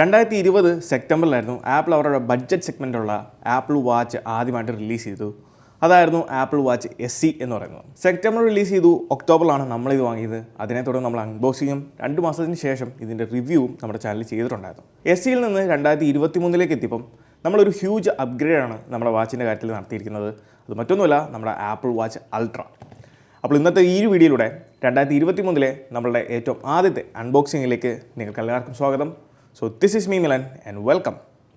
2020 സെപ്റ്റംബറിലായിരുന്നു apple അവരുടെ budget സെഗ്മെൻറ്റുള്ള apple watch ആദ്യമായിട്ട് release ചെയ്തു. അതായിരുന്നു ആപ്പിൾ വാച്ച് SE എന്ന് പറയുന്നത്. സെപ്റ്റംബർ റിലീസ് ചെയ്തു, ഒക്ടോബറിലാണ് നമ്മളിത് വാങ്ങിയത്. അതിനെ തുടർന്ന് നമ്മൾ അൺബോക്സിങ്ങും 2 മാസത്തിന് ശേഷം ഇതിൻ്റെ റിവ്യൂവും നമ്മുടെ ചാനലിൽ ചെയ്തിട്ടുണ്ടായിരുന്നു. SEയിൽ നിന്ന് 2023 എത്തിയപ്പം നമ്മളൊരു ഹ്യൂജ് അപ്ഗ്രേഡാണ് നമ്മുടെ വാച്ചിൻ്റെ കാര്യത്തിൽ നടത്തിയിരിക്കുന്നത്. അത് മറ്റൊന്നുമല്ല, നമ്മുടെ ആപ്പിൾ വാച്ച് അൾട്ര. അപ്പോൾ ഇന്നത്തെ ഈ ഒരു വീഡിയോയിലൂടെ 2023 നമ്മളുടെ ഏറ്റവും ആദ്യത്തെ അൺബോക്സിങ്ങിലേക്ക് നിങ്ങൾക്ക് എല്ലാവർക്കും സ്വാഗതം. So this is me Milan and welcome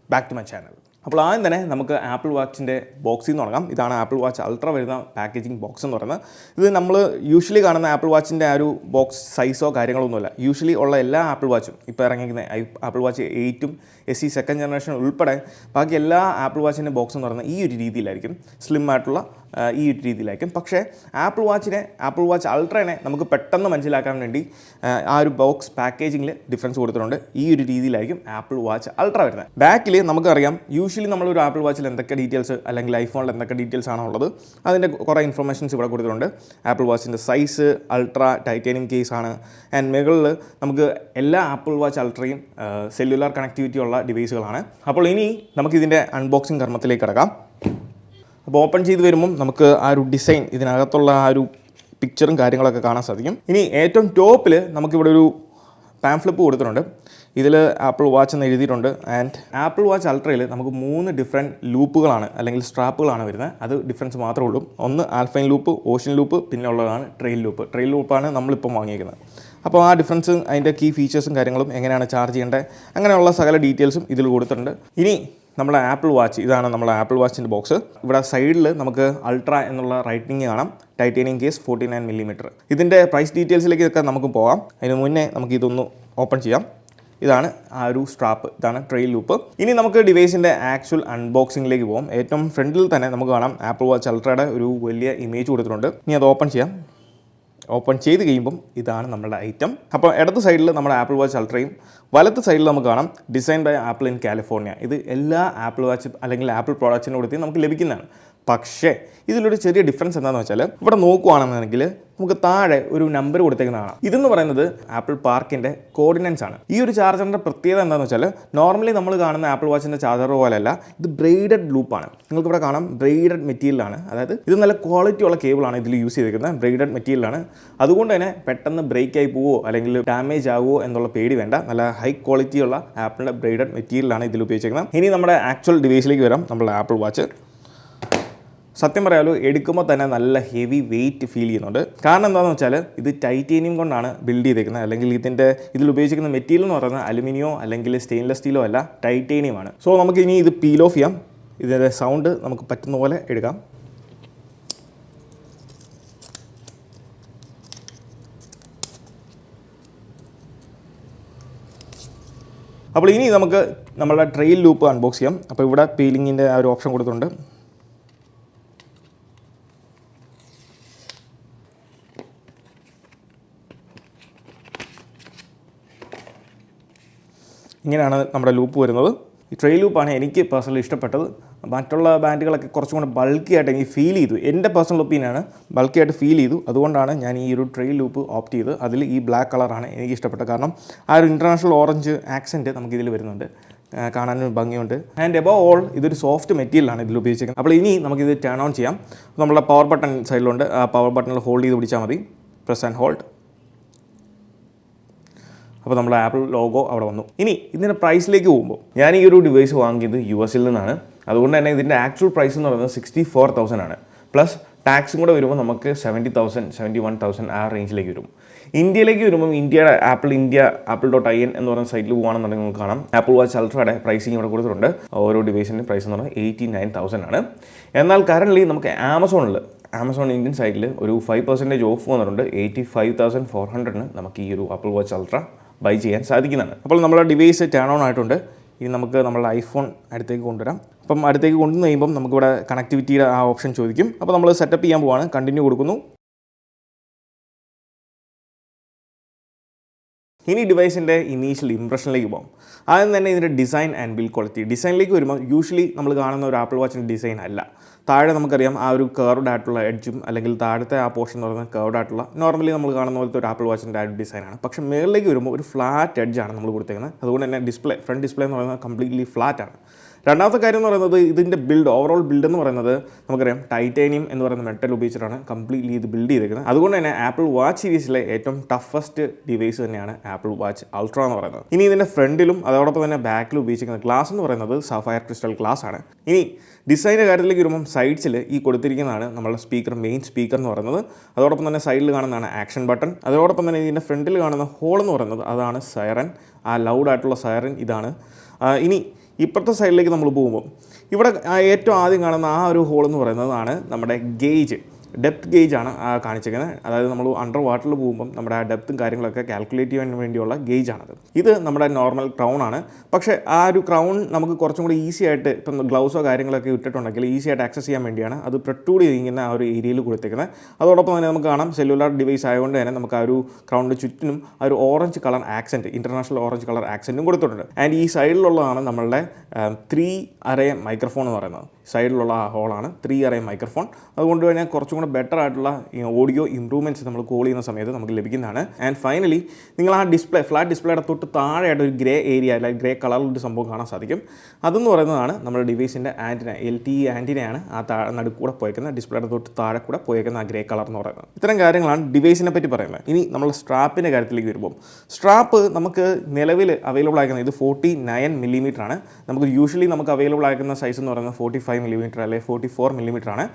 back to my channel. അപ്പോൾ ആദ്യം തന്നെ നമുക്ക് ആപ്പിൾ വാച്ചിൻ്റെ ബോക്സിൽ നിന്ന് തുടങ്ങാം. ഇതാണ് ആപ്പിൾ വാച്ച് അൾട്ര വരുന്ന പാക്കേജിങ് ബോക്സ് എന്ന് പറയുന്നത്. ഇത് നമ്മൾ യൂഷ്വലി കാണുന്ന ആപ്പിൾ വാച്ചിൻ്റെ ആ ഒരു ബോക്സ് സൈസോ കാര്യങ്ങളൊന്നുമില്ല. യൂഷ്വലി ഉള്ള എല്ലാ ആപ്പിൾ വാച്ചും ഇപ്പോൾ ഇറങ്ങിയിരിക്കുന്ന ആപ്പിൾ വാച്ച് 8ഉം SE സെക്കൻഡ് ജനറേഷൻ ഉൾപ്പെടെ ബാക്കി എല്ലാ ആപ്പിൾ വാച്ചിൻ്റെ ബോക്സ് എന്ന് പറയുന്നത് ഈ ഒരു രീതിയിലായിരിക്കും, സ്ലിം ആയിട്ടുള്ള ഈ ഒരു രീതിയിലായിരിക്കും. പക്ഷേ ആപ്പിൾ വാച്ച് അൾട്രേനെ നമുക്ക് പെട്ടെന്ന് മനസ്സിലാക്കാൻ വേണ്ടി ആ ഒരു ബോക്സ് പാക്കേജിങ്ങിൽ ഡിഫറൻസ് കൊടുത്തിട്ടുണ്ട്. ഈ ഒരു രീതിയിലായിരിക്കും ആപ്പിൾ വാച്ച് അൾട്ര വരുന്നത്. ബാക്കിൽ നമുക്കറിയാം യൂഷ്വലി നമ്മളൊരു ആപ്പിൾ വാച്ചിൽ എന്തൊക്കെ ഡീറ്റെയിൽസ് അല്ലെങ്കിൽ ഐഫോണിൽ എന്തൊക്കെ ഡീറ്റെയിൽസ് ആണോ ഉള്ളത് അതിൻ്റെ കുറേ ഇൻഫർമേഷൻസ് ഇവിടെ കൊടുത്തിട്ടുണ്ട്. ആപ്പിൾ വാച്ചിൻ്റെ സൈസ്, അൾട്ര, ടൈറ്റാനിയം കേസ് ആണ്. ആൻഡ് മുകളിൽ നമുക്ക് എല്ലാ ആപ്പിൾ വാച്ച് അൾട്രയും സെല്ലുലാർ കണക്ടിവിറ്റി ഉള്ള ഡിവൈസുകളാണ്. അപ്പോൾ ഇനി നമുക്കിതിൻ്റെ അൺബോക്സിങ് കർമ്മത്തിലേക്ക് കിടക്കാം. അപ്പോൾ ഓപ്പൺ ചെയ്ത് വരുമ്പം നമുക്ക് ആ ഒരു ഡിസൈൻ, ഇതിനകത്തുള്ള ആ ഒരു പിക്ചറും കാര്യങ്ങളൊക്കെ കാണാൻ സാധിക്കും. ഇനി ഏറ്റവും ടോപ്പിൽ നമുക്കിവിടെ ഒരു പാംഫ്ലിപ്പ് കൊടുത്തിട്ടുണ്ട്. ഇതിൽ ആപ്പിൾ വാച്ച് എന്ന് എഴുതിയിട്ടുണ്ട്. ആൻഡ് ആപ്പിൾ വാച്ച് അൾട്രയിൽ നമുക്ക് 3 ഡിഫറെൻറ്റ് ലൂപ്പുകളാണ് അല്ലെങ്കിൽ സ്ട്രാപ്പുകളാണ് വരുന്നത്. അത് ഡിഫറൻസ് മാത്രമേ ഉള്ളൂ. ഒന്ന് ആൽഫൈൻ ലൂപ്പ്, ഓഷ്യൻ ലൂപ്പ്, പിന്നെ ഉള്ളതാണ് ട്രെയിൽ ലൂപ്പ്. ട്രെയിൽ ലൂപ്പാണ് നമ്മളിപ്പം വാങ്ങിയിരിക്കുന്നത്. അപ്പോൾ ആ ഡിഫറൻസ്, അതിൻ്റെ കീ ഫീച്ചേഴ്സും കാര്യങ്ങളും, എങ്ങനെയാണ് ചാർജ് ചെയ്യേണ്ടത്, അങ്ങനെയുള്ള സകല ഡീറ്റെയിൽസും ഇതിൽ കൊടുത്തിട്ടുണ്ട്. ഇനി നമ്മുടെ ആപ്പിൾ വാച്ച്, ഇതാണ് നമ്മുടെ ആപ്പിൾ വാച്ചിൻ്റെ ബോക്സ്. ഇവിടെ സൈഡിൽ നമുക്ക് അൾട്ര എന്നുള്ള റൈറ്റിംഗ് കാണാം. Titanium case 49mm. ഇതിൻ്റെ പ്രൈസ് ഡീറ്റെയിൽസിലേക്കൊക്കെ നമുക്ക് പോകാം. അതിന് മുന്നേ നമുക്ക് ഇതൊന്ന് ഓപ്പൺ ചെയ്യാം. ഇതാണ് ആ ഒരു സ്ട്രാപ്പ്, ഇതാണ് ട്രെയിൽ ലൂപ്പ്. ഇനി നമുക്ക് ഡിവൈസിൻ്റെ ആക്ച്വൽ അൺബോക്സിങ്ങിലേക്ക് പോകാം. ഏറ്റവും ഫ്രണ്ടിൽ തന്നെ നമുക്ക് കാണാം ആപ്പിൾ വാച്ച് അൾട്രയുടെ ഒരു വലിയ ഇമേജ് കൊടുത്തിട്ടുണ്ട്. ഇനി അത് ഓപ്പൺ ചെയ്യാം. ഓപ്പൺ ചെയ്ത് കഴിയുമ്പം ഇതാണ് നമ്മുടെ ഐറ്റം. അപ്പോൾ ഇടത്ത് സൈഡിൽ നമ്മുടെ ആപ്പിൾ വാച്ച് അൾട്രയും വലത്ത് സൈഡിൽ നമുക്ക് കാണാം design by Apple in California. ഇത് എല്ലാ ആപ്പിൾ വാച്ച് അല്ലെങ്കിൽ ആപ്പിൾ പ്രോഡക്റ്റ്സിന് കൊടുത്ത് നമുക്ക് ലഭിക്കുന്നതാണ്. പക്ഷേ ഇതിലൊരു ചെറിയ ഡിഫറൻസ് എന്താണെന്ന് വെച്ചാൽ ഇവിടെ നോക്കുകയാണെന്നുണ്ടെങ്കിൽ നമുക്ക് താഴെ ഒരു നമ്പർ കൊടുത്തേക്കുന്നതാണ്. ഇതെന്ന് പറയുന്നത് ആപ്പിൾ പാർക്കിൻ്റെ കോർഡിനൻസ് ആണ്. ഈ ഒരു ചാർജറിൻ്റെ പ്രത്യേകത എന്താണെന്ന് വെച്ചാൽ നോർമലി നമ്മൾ കാണുന്ന ആപ്പിൾ വാച്ചിൻ്റെ ചാർജർ പോലെയല്ല, ഇത് ബ്രെയ്ഡഡ് ലൂപ്പാണ്. നിങ്ങൾക്ക് ഇവിടെ കാണാം ബ്രെയ്ഡഡ് മെറ്റീരിയലാണ്. അതായത് ഇത് നല്ല ക്വാളിറ്റി ഉള്ള കേബിളാണ് ഇതിൽ യൂസ് ചെയ്തിരിക്കുന്നത്. ബ്രെയ്ഡഡ് മെറ്റീരിയലാണ്. അതുകൊണ്ട് തന്നെ പെട്ടെന്ന് ബ്രേക്ക് ആയി പോവോ അല്ലെങ്കിൽ ഡാമേജ് ആവുമോ എന്നുള്ള പേടി വേണ്ട. നല്ല ഹൈ ക്വാളിറ്റി ഉള്ള ആപ്പിളിൻ്റെ ബ്രെയ്ഡഡ് മെറ്റീരിയലാണ് ഇതിൽ ഉപയോഗിച്ചിരിക്കുന്നത്. ഇനി നമ്മുടെ ആക്ച്വൽ ഡിവൈസിലേക്ക് വരാം. നമ്മുടെ ആപ്പിൾ വാച്ച് സത്യം പറയാലോ എടുക്കുമ്പോൾ തന്നെ നല്ല ഹെവി വെയിറ്റ് ഫീൽ ചെയ്യുന്നുണ്ട്. കാരണം എന്താണെന്ന് വെച്ചാൽ ഇത് ടൈറ്റേനിയം കൊണ്ടാണ് ബിൽഡ് ചെയ്തേക്കുന്നത്. അല്ലെങ്കിൽ ഇതിൽ ഉപയോഗിച്ചിരിക്കുന്ന മെറ്റീരിയൽ എന്ന് പറയുന്നത് അലുമിനിയോ അല്ലെങ്കിൽ സ്റ്റെയിൻലെസ് സ്റ്റീലോ അല്ല, ടൈറ്റേനിയമാണ്. സോ നമുക്ക് ഇനി ഇത് പീൽ ഓഫ് ചെയ്യാം. ഇതിൻ്റെ സൗണ്ട് നമുക്ക് പറ്റുന്ന പോലെ എടുക്കാം. അപ്പോൾ ഇനി നമുക്ക് നമ്മളുടെ ട്രെയിൽ ലൂപ്പ് അൺബോക്സ് ചെയ്യാം. അപ്പോൾ ഇവിടെ പീലിങ്ങിൻ്റെ ആ ഒരു ഓപ്ഷൻ കൊടുത്തിട്ടുണ്ട്. ഇങ്ങനെയാണ് നമ്മുടെ ലൂപ്പ് വരുന്നത്. ഈ ട്രെയിൽ ലൂപ്പാണ് എനിക്ക് പേഴ്സണലി ഇഷ്ടപ്പെട്ടത്. മറ്റുള്ള ബാൻഡുകളൊക്കെ കുറച്ചും കൂടെ ബൾക്കി ആയിട്ട് എനിക്ക് ഫീൽ ചെയ്തു. എൻ്റെ പേഴ്സണൽ ഒപ്പീനിയനാണ്, ബൾക്കി ആയിട്ട് ഫീൽ ചെയ്തു. അതുകൊണ്ടാണ് ഞാൻ ഈ ഒരു ട്രെയിൽ ലൂപ്പ് ഓപ്റ്റ് ചെയ്ത്. അതിൽ ഈ ബ്ലാക്ക് കളറാണ് എനിക്ക് ഇഷ്ടപ്പെട്ടത്. കാരണം ആ ഒരു ഇൻ്റർനാഷണൽ ഓറഞ്ച് ആക്സെൻറ്റ് നമുക്കിതിൽ വരുന്നുണ്ട്, കാണാനൊരു ഭംഗിയുണ്ട്. ആൻഡ് എബോവ് ഓൾ ഇതൊരു സോഫ്റ്റ് മെറ്റീരിയലാണ് ഇതിൽ ഉപയോഗിച്ചിരിക്കുന്നത്. അപ്പോൾ ഇനി നമുക്കിത് ടേൺ ഓൺ ചെയ്യാം. നമ്മളുടെ പവർ ബട്ടൺ സൈഡിലുണ്ട്. ആ പവർ ബട്ടണിൽ ഹോൾഡ് ചെയ്ത് പിടിച്ചാൽ മതി. Press and hold. അപ്പോൾ നമ്മുടെ ആപ്പിൾ ലോഗോ അവിടെ വന്നു. ഇനി ഇതിൻ്റെ പ്രൈസിലേക്ക് പോകുമ്പോൾ ഞാൻ ഈ ഒരു ഡിവൈസ് വാങ്ങിയത് US നിന്നാണ്. അതുകൊണ്ട് തന്നെ ഇതിൻ്റെ ആക്ച്വൽ പ്രൈസ് എന്ന് പറയുന്നത് 64,000 ആണ്. പ്ലസ് ടാക്സും കൂടെ വരുമ്പോൾ നമുക്ക് 70,000 71,000 ആ റേഞ്ചിലേക്ക് വരും. ഇന്ത്യയിലേക്ക് വരുമ്പോൾ ഇന്ത്യയുടെ apple.in എന്ന് പറയുന്ന സൈറ്റിൽ പോകുകയാണെന്നുണ്ടെങ്കിൽ നമുക്ക് കാണാം ആപ്പിൾ വാച്ച് അൾട്രയുടെ പ്രൈസിങ് ഇവിടെ കൊടുത്തിട്ടുണ്ട്. ഓരോ ഡിവൈസിൻ്റെ പ്രൈസ് എന്ന് പറഞ്ഞാൽ 89,000 ആണ്. എന്നാൽ കറൻ്റ്ലി നമുക്ക് ആമസോൺ ഇന്ത്യൻ സൈറ്റിൽ ഒരു 5% ഓഫ് വന്നിട്ടുണ്ട്. 85,400 നമുക്ക് ഈ ഒരു ആപ്പിൾ വാച്ച് അൾട്ര ബൈ ചെയ്യാൻ സാധിക്കുന്നതാണ്. അപ്പോൾ നമ്മുടെ ഡിവൈസ് ടേൺ ഓൺ ആയിട്ടുണ്ട്. ഇനി നമുക്ക് നമ്മളുടെ ഐഫോൺ അടുത്തേക്ക് കൊണ്ടുവരാം. അപ്പം അടുത്തേക്ക് കൊണ്ടുവന്ന് കഴിയുമ്പം നമുക്കിവിടെ കണക്ടിവിറ്റിയുടെ ആ ഓപ്ഷൻ ചോദിക്കും. അപ്പോൾ നമ്മൾ സെറ്റപ്പ് ചെയ്യാൻ പോവാണ്. കണ്ടിന്യൂ കൊടുക്കുന്നു. ഇനി ഡിവൈസിൻ്റെ ഇനീഷ്യൽ ഇംപ്രഷനിലേക്ക് പോകും. ആദ്യം തന്നെ ഇതിൻ്റെ ഡിസൈൻ ആൻഡ് ബിൽഡ് ക്വാളിറ്റി. ഡിസൈനിലേക്ക് വരുമ്പോൾ യൂഷ്വലി നമ്മൾ കാണുന്ന ഒരു ആപ്പിൾ വാച്ചിൻ്റെ ഡിസൈൻ അല്ല. താഴെ നമുക്കറിയാം ആ ഒരു കർവ്ഡ് ആയിട്ടുള്ള എഡ്ജും അല്ലെങ്കിൽ താഴത്തെ ആ പോർഷൻ എന്ന് പറയുന്നത് കർവ്ഡ് ആയിട്ടുള്ള നോർമലി നമ്മൾ കാണുന്ന പോലത്തെ ഒരു ആപ്പിൾ വാച്ചിൻ്റെ ആ ഒരു ഡിസൈനാണ്. പക്ഷേ മുകളിലേക്ക് വരുമ്പോൾ ഒരു ഫ്ലാറ്റ് എഡ്ജാണ് നമ്മൾ കൊടുത്തേക്കുന്നത്. അതുകൊണ്ട് തന്നെ ഫ്രണ്ട് ഡിസ്പ്ലേ എന്ന് പറയുന്നത് കംപ്ലീറ്റ്ലി ഫ്ലാറ്റ് ആണ്. രണ്ടാമത്തെ കാര്യം എന്ന് പറയുന്നത് ഇതിൻ്റെ ഓവറോൾ ബിൽഡ് എന്ന് പറയുന്നത് നമുക്കറിയാം ടൈറ്റാനിയം എന്ന് പറയുന്ന മെറ്റൽ ഉപയോഗിച്ചിട്ടാണ് കംപ്ലീറ്റ്ലി ഇത് ബിൽഡ് ചെയ്തിരിക്കുന്നത്. അതുകൊണ്ട് തന്നെ ആപ്പിൾ വാച്ച് സീരീസിലെ ഏറ്റവും ടഫസ്റ്റ് ഡിവൈസ് തന്നെയാണ് ആപ്പിൾ വാച്ച് അൾട്ര എന്ന് പറയുന്നത്. ഇനി ഇതിൻ്റെ ഫ്രണ്ടിലും അതോടൊപ്പം തന്നെ ബാക്കിലും ഉപയോഗിച്ചിരിക്കുന്ന ഗ്ലാസ് എന്ന് പറയുന്നത് സഫയർ ക്രിസ്റ്റൽ ഗ്ലാസ് ആണ്. ഇനി ഡിസൈൻ്റെ കാര്യത്തിലേക്ക് വരുമ്പം സൈഡ്സിൽ ഈ കൊടുത്തിരിക്കുന്നതാണ് നമ്മളുടെ മെയിൻ സ്പീക്കർ എന്ന് പറയുന്നത്. അതോടൊപ്പം തന്നെ സൈഡിൽ കാണുന്നതാണ് ആക്ഷൻ ബട്ടൺ. അതോടൊപ്പം തന്നെ ഇതിൻ്റെ ഫ്രണ്ടിൽ കാണുന്ന ഹോൾ എന്ന് പറയുന്നത് അതാണ് സൈറൻ. ആ ലൗഡായിട്ടുള്ള സൈറൻ ഇതാണ്. ഇനി ഇപ്പുറത്തെ സൈഡിലേക്ക് നമ്മൾ പോകുമ്പോൾ ഇവിടെ ഏറ്റവും ആദ്യം കാണുന്ന ആ ഒരു ഹോൾ എന്ന് പറയുന്നതാണ് നമ്മുടെ ഡെപ്ത് ഗേജ് ആണ് കാണിച്ചിരിക്കുന്നത്. അതായത് നമ്മൾ അണ്ടർ വാട്ടറിൽ പോകുമ്പം നമ്മുടെ ആ ഡെപ്തും കാര്യങ്ങളൊക്കെ കാൽക്കുലേറ്റ് ചെയ്യാൻ വേണ്ടിയുള്ള ഗേജാണത്. ഇത് നമ്മുടെ നോർമൽ ക്രൗൺ ആണ്. പക്ഷേ ആ ഒരു ക്രൗൺ നമുക്ക് കുറച്ചും കൂടി ഈസി ആയിട്ട് ഇപ്പം ഗ്ലൗസോ കാര്യങ്ങളൊക്കെ ഇട്ടിട്ടുണ്ടെങ്കിൽ ഈസി ആയിട്ട് ആക്സസ് ചെയ്യാൻ വേണ്ടിയാണ് അത് പ്രൊട്രൂഡ് ചെയ്തിരിക്കുന്ന ആ ഒരു ഏരിയയിൽ കൊടുത്തേക്കുന്നത്. അതോടൊപ്പം തന്നെ നമുക്ക് കാണാം സെല്ലുലാർ ഡിവൈസ് ആയതുകൊണ്ട് തന്നെ നമുക്ക് ആ ഒരു ക്രൗണിൻ്റെ ചുറ്റിനും ആ ഒരു orange colour accent, international orange colour ആക്സെൻറ്റും കൊടുത്തിട്ടുണ്ട്. ആൻഡ് ഈ സൈഡിലുള്ളതാണ് നമ്മളുടെ 3 array മൈക്രോഫോൺ എന്ന് പറയുന്നത്. സൈഡിലുള്ള ആ ഹോളാണ് 3 array മൈക്രോഫോൺ. അതുകൊണ്ട് തന്നെ കുറച്ചും കൂടെ ബെറ്റർ ആയിട്ടുള്ള ഓഡിയോ ഇമ്പ്രൂവ്മെൻറ്റ്സ് നമ്മൾ കോൾ ചെയ്യുന്ന സമയത്ത് നമുക്ക് ലഭിക്കുന്നതാണ്. ആൻഡ് ഫൈനലി നിങ്ങൾ ആ ഫ്ലാറ്റ് ഡിസ്പ്ലേയുടെ തൊട്ട് താഴെയായിട്ട് ഒരു ഗ്രേ ഏരിയ അല്ലെങ്കിൽ ഗ്രേ കളറിലൊരു സംഭവം കാണാൻ സാധിക്കും. അതെന്ന് പറയുന്നതാണ് നമ്മുടെ ഡിവൈസിൻ്റെ ആൻറ്റിന, LTE ആൻറ്റിനയാണ് ആ നടുക്കൂടെ പോയേക്കുന്നത്, ഡിസ്പ്ലേയുടെ തൊട്ട് താഴെ കൂടെ പോയേക്കുന്ന ആ ഗ്രേ കളർ എന്ന് പറയുന്നത്. ഇത്തരം കാര്യങ്ങളാണ് ഡിവൈസിനെ പറ്റി പറയുന്നത്. ഇനി നമ്മൾ സ്ട്രാപ്പിൻ്റെ കാര്യത്തിലേക്ക് വരുമ്പോൾ സ്ട്രാപ്പ് നമുക്ക് നിലവിൽ അവൈലബിൾ ആയിരിക്കുന്നത് ഇത് 49 mm ആണ്. നമുക്ക് യൂഷ്വലി നമുക്ക് അവൈലബിൾ ആയിരിക്കുന്ന സൈസ് എന്ന് പറയുന്നത് 45 mm അല്ലെങ്കിൽ 44 mm ആണ്.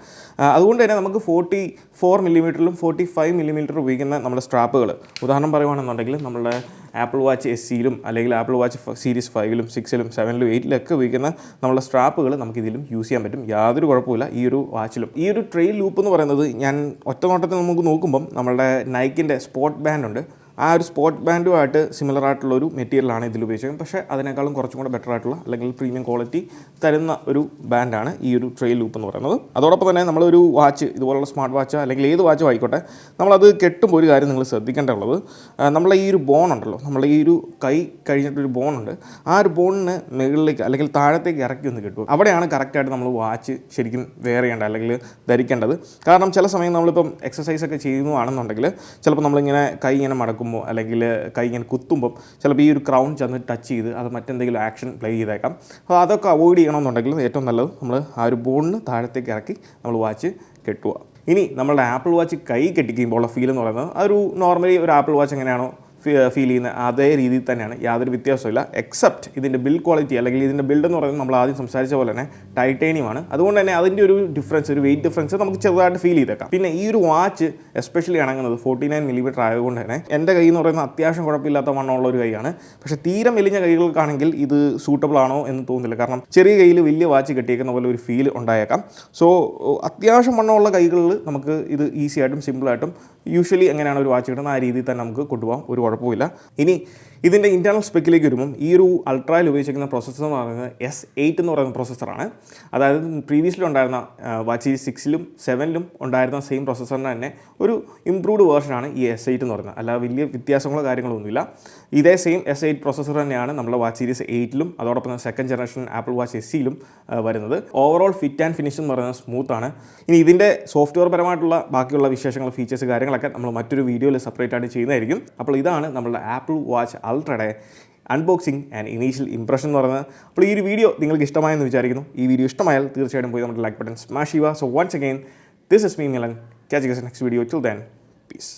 അതുകൊണ്ട് തന്നെ നമുക്ക് 44 mm 45 mm ഉപയോഗിക്കുന്ന നമ്മുടെ സ്ട്രാപ്പുകൾ ഉദാഹരണം പറയുകയാണെന്നുണ്ടെങ്കിൽ നമ്മുടെ ആപ്പിൾ വാച്ച് SEയിലും അല്ലെങ്കിൽ ആപ്പിൾ വാച്ച് സീരീസ് 5ലും 6ലും 7ലും 8ലൊക്കെ ഉപയോഗിക്കുന്ന നമ്മുടെ സ്ട്രാപ്പുകൾ നമുക്ക് ഇതിലും യൂസ് ചെയ്യാൻ പറ്റും. യാതൊരു കുഴപ്പമില്ല ഈ ഒരു വാച്ചിലും. ഈ ഒരു ട്രെയിൽ ലൂപ്പ് എന്ന് പറയുന്നത് ഞാൻ ഒറ്റ നോട്ടത്തിൽ നമുക്ക് നോക്കുമ്പം നമ്മളുടെ നൈക്കിൻ്റെ സ്പോർട്ട് ബാൻഡ് ഉണ്ട്. ആ ഒരു സ്പോർട്ട് ബാൻഡുമായിട്ട് സിമിലർ ആയിട്ടുള്ളൊരു മെറ്റീരിയലാണ് ഇതിൽ ഉപയോഗിച്ചത്. പക്ഷേ അതിനേക്കാളും കുറച്ചും കൂടെ ബെറ്റർ ആയിട്ടുള്ള അല്ലെങ്കിൽ പ്രീമിയം ക്വാളിറ്റി തരുന്ന ഒരു ബാൻഡാണ് ഈ ഒരു ട്രെയിൽ ലൂപ്പ് എന്ന് പറയുന്നത്. അതോടൊപ്പം തന്നെ നമ്മളൊരു വാച്ച് ഇതുപോലുള്ള സ്മാർട്ട് വാച്ച് അല്ലെങ്കിൽ ഏത് വാച്ചും ആയിക്കോട്ടെ നമ്മളത് കെട്ടുമ്പോൾ ഒരു കാര്യം നിങ്ങൾ ശ്രദ്ധിക്കേണ്ടതുള്ളത് നമ്മളെ ഈ ഒരു ബോൺ ഉണ്ടല്ലോ, നമ്മളെ ഈ ഒരു കൈ കഴിഞ്ഞിട്ടൊരു ബോണുണ്ട്, ആ ഒരു ബോണിന് മുകളിലേക്ക് അല്ലെങ്കിൽ താഴത്തേക്ക് ഇറക്കി ഒന്ന് കെട്ടും. അവിടെയാണ് കറക്റ്റായിട്ട് നമ്മൾ വാച്ച് ശരിക്കും വെയർ ചെയ്യേണ്ടത് അല്ലെങ്കിൽ ധരിക്കേണ്ടത്. കാരണം ചില സമയം നമ്മളിപ്പം എക്സസൈസൊക്കെ ചെയ്യുന്നതാണെന്നുണ്ടെങ്കിൽ ചിലപ്പോൾ നമ്മളിങ്ങനെ കൈ ഇങ്ങനെ മടക്കും അല്ലെങ്കിൽ കൈ ഇങ്ങനെ കുത്തുമ്പം ചിലപ്പോൾ ഈ ഒരു ക്രൗൺ ചെന്ന് ടച്ച് ചെയ്ത് അത് മറ്റെന്തെങ്കിലും ആക്ഷൻ പ്ലേ ചെയ്തേക്കാം. അപ്പോൾ അതൊക്കെ അവോയ്ഡ് ചെയ്യണമെന്നുണ്ടെങ്കിൽ ഏറ്റവും നല്ലത് നമ്മൾ ആ ഒരു ബോണിന് താഴത്തേക്ക് ഇറക്കി നമ്മൾ വാച്ച് കെട്ടുക. ഇനി നമ്മളുടെ ആപ്പിൾ വാച്ച് കൈ കെട്ടിക്കുമ്പോൾ ഉള്ള ഫീൽ എന്ന് പറയുന്നത് ആ ഒരു നോർമലി ഒരു ആപ്പിൾ വാച്ച് എങ്ങനെയാണോ ഫീൽ ചെയ്യുന്ന അതേ രീതിയിൽ തന്നെയാണ്, യാതൊരു വ്യത്യാസമില്ല. എക്സെപ്റ്റ് ഇതിൻ്റെ ബിൽഡ് ക്വാളിറ്റി അല്ലെങ്കിൽ ഇതിൻ്റെ ബിൽഡ് എന്ന് പറയുന്നത് നമ്മൾ ആദ്യം സംസാരിച്ച പോലെ തന്നെ ടൈറ്റാനിയമാണ്. അതുകൊണ്ട് തന്നെ അതിൻ്റെ ഒരു ഡിഫറൻസ്, ഒരു വെയിറ്റ് ഡിഫറൻസ് നമുക്ക് ചെറുതായിട്ട് ഫീൽ ചെയ്തേക്കാം. പിന്നെ ഈ ഒരു വാച്ച് എസ്പെഷ്യലി ഇണങ്ങുന്നത് 49 mm ആയതുകൊണ്ട് തന്നെ എൻ്റെ കൈ എന്ന് പറയുന്നത് അത്യാവശ്യം കുഴപ്പമില്ലാത്ത വണ്ണമുള്ള ഒരു കൈയാണ്. പക്ഷേ തീരെ മെലിഞ്ഞ കൈകൾക്കാണെങ്കിൽ ഇത് സൂട്ടബിൾ ആണോ എന്ന് തോന്നുന്നില്ല. കാരണം ചെറിയ കയ്യിൽ വലിയ വാച്ച് കെട്ടിയേക്കുന്ന പോലെ ഒരു ഫീൽ ഉണ്ടായേക്കാം. സോ അത്യാവശ്യം വണ്ണമുള്ള കൈകളിൽ നമുക്ക് ഇത് ഈസി ആയിട്ടും സിമ്പിളായിട്ടും യൂഷ്വലി എങ്ങനെയാണ് ഒരു വാച്ച് കിട്ടുന്നത് ആ രീതിയിൽ തന്നെ നമുക്ക് കൊണ്ടുപോകാം, ഒരു കുഴപ്പമില്ല. ഇനി ഇതിൻ്റെ ഇൻറ്റേർണൽ സ്പെക്കിലേക്ക് വരുമ്പം ഈ ഒരു അൾട്രയിൽ ഉപയോഗിച്ചിരിക്കുന്ന പ്രോസസ്സർ എന്ന് പറയുന്നത് S8 എന്ന് പറയുന്ന പ്രോസസ്സറാണ്. അതായത് പ്രീവിയസ്ലി ഉണ്ടായിരുന്ന വാച്ച് 6ലും 7ലും ഉണ്ടായിരുന്ന സെയിം പ്രോസസ്സറിന് തന്നെ ഒരു ഇംപ്രൂവ്ഡ് വേർഷനാണ് ഈ S8 എന്ന് പറയുന്നത്. അല്ലാതെ വലിയ വ്യത്യാസങ്ങളോ കാര്യങ്ങളൊന്നുമില്ല. ഇതേ സെയിം S8 പ്രോസസ്സർ തന്നെയാണ് നമ്മുടെ വാച്ച് സീരീസ് 8ലും അതോടൊപ്പം തന്നെ സെക്കൻഡ് ജനറേഷൻ ആപ്പിൾ വാച്ച് SEയിലും വരുന്നത്. ഓവറോൾ ഫിറ്റ് ആൻഡ് ഫിനിഷ് എന്ന് പറയുന്നത് സ്മൂത്താണ്. ഇനി ഇതിൻ്റെ സോഫ്റ്റ്വെയർ പരമായിട്ടുള്ള ബാക്കിയുള്ള വിശേഷങ്ങൾ, ഫീച്ചേഴ്സ്, കാര്യങ്ങളൊക്കെ നമ്മൾ മറ്റൊരു വീഡിയോയിൽ സെപ്പറേറ്റ് ആയിട്ട് ചെയ്യുന്നതായിരിക്കും. അപ്പോൾ ഇതാണ് നമ്മുടെ ആപ്പിൾ വാച്ച് അൾട്രയുടെ അൺബോക്സിംഗ് ആൻഡ് ഇനീഷ്യൽ ഇംപ്രഷൻ എന്ന് പറയുന്നത്. അപ്പോൾ ഈ ഒരു വീഡിയോ നിങ്ങൾക്ക് ഇഷ്ടമായെന്ന് വിചാരിക്കുന്നു. ഈ വീഡിയോ ഇഷ്ടമായാൽ തീർച്ചയായിട്ടും പോയി നമ്മുടെ ലൈക്ക് ബട്ടൺ സ്മാഷ് ചെയ്യുക. So once again, this is me Milan. Catch you guys in the next video. Till then, peace.